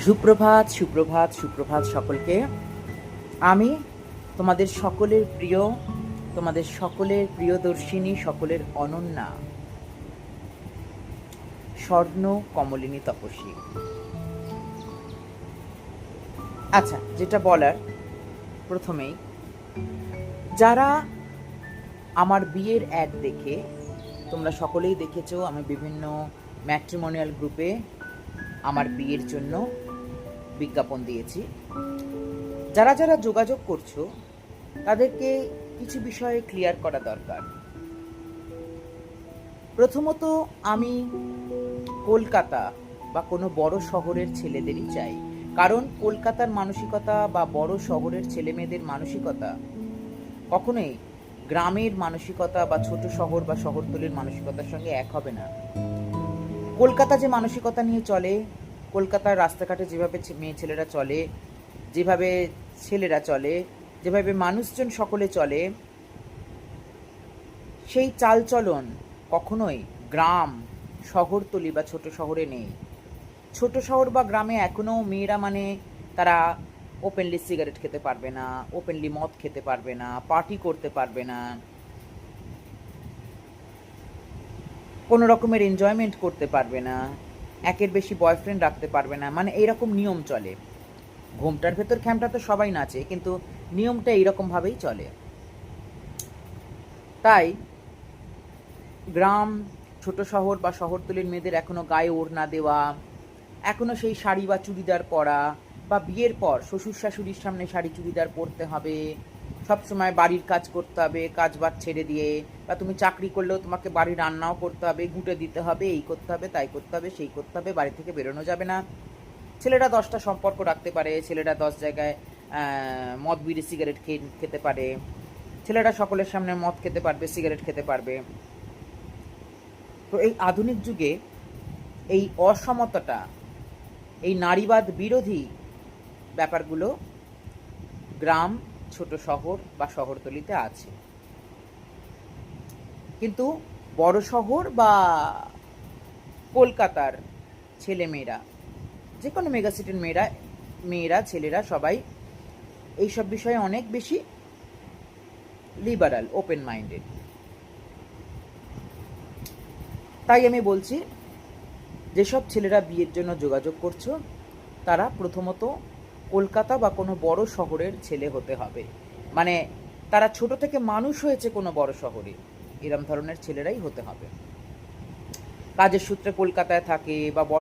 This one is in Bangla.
সুপ্রভাত সুপ্রভাত সুপ্রভাত সকলকে। আমি তোমাদের সকলের প্রিয়দর্শিনী, সকলের অনন্যা, স্বর্ণ কমলিনী তপস্বী। আচ্ছা, যেটা বলার প্রথমেই, যারা আমার বিয়ের অ্যাড দেখে, তোমরা সকলেই দেখেছো আমি বিভিন্ন ম্যাট্রিমোনিয়াল গ্রুপে আমার বিয়ের জন্য বিজ্ঞাপন দিয়েছি। যারা যারা যোগাযোগ করছো তাদেরকে কিছু বিষয়ে ক্লিয়ার করা দরকার। প্রথমত, আমি কলকাতা বা কোনো বড় শহরের ছেলেদেরই চাই, কারণ কলকাতার মানসিকতা বা বড় শহরের ছেলেমেয়েদের মানসিকতা কখনোই গ্রামের মানসিকতা বা ছোট শহর বা শহরতলির মানসিকতার সঙ্গে এক হবে না। কলকাতা যে মানসিকতা নিয়ে চলে, কলকাতার রাস্তাঘাটে যেভাবে মেয়ে ছেলেরা চলে, যেভাবে ছেলেরা চলে, যেভাবে মানুষজন সকলে চলে, সেই চালচলন কখনোই গ্রাম, শহরতলি বা ছোট শহরে নেই। ছোট শহর বা গ্রামে এখনও মেয়েরা তারা ওপেনলি সিগারেট খেতে পারবে না, ওপেনলি মদ খেতে পারবে না, পার্টি করতে পারবে না, কোনো রকমের এনজয়মেন্ট করতে পারবে না, একের বেশি বয়ফ্রেন্ড রাখতে পারবে না, এইরকম নিয়ম চলে। ঘোমটার ভেতর খ্যামটা তো সবাই নাচে, কিন্তু নিয়মটা এইরকমভাবেই চলে। তাই গ্রাম, ছোট শহর বা শহরতলির মেয়েদের এখনও গায়ে ওড়না দেওয়া, এখনও সেই শাড়ি বা চুড়িদার পরা, বা বিয়ের পর শ্বশুর শাশুড়ির সামনে শাড়ি চুড়িদার পরতে হবে, সবসময় বাড়ির কাজ করতে হবে, কাজ বাজ ছেড়ে দিয়ে, বা তুমি চাকরি করলেও তোমাকে বাড়ির রান্নাও করতে হবে, ঘুঁটে দিতে হবে, এই করতে হবে, তাই করতে হবে, সেই করতে হবে, বাড়ি থেকে বেরোনো যাবে না। ছেলেরা 10টা সম্পর্ক রাখতে পারে, ছেলেরা 10 জায়গায় মদ বিড়ি সিগারেট খেতে পারে, ছেলেরা সকলের সামনে মদ খেতে পারবে, সিগারেট খেতে পারবে। তো এই আধুনিক যুগে এই অসমতাটা, এই নারীবাদ বিরোধী ব্যাপারগুলো গ্রাম, ছোট শহর বা শহরতলিতে আছে, কিন্তু বড় শহর বা কলকাতার ছেলেমেয়েরা, যে কোনো মেগাসিটির মেয়েরা ছেলেরা সবাই এইসব বিষয়ে অনেক বেশি লিবারাল, ওপেন মাইন্ডেড। তাই আমি বলছি, যেসব ছেলেরা বিয়ের জন্য যোগাযোগ করছো তারা প্রথমত কলকাতা বা কোনো বড় শহরের ছেলে হতে হবে, তারা ছোট থেকে মানুষ হয়েছে কোনো বড় শহরে, এরম ধরনের ছেলেরাই হতে হবে। কাজের সূত্রে কলকাতায় থাকে বা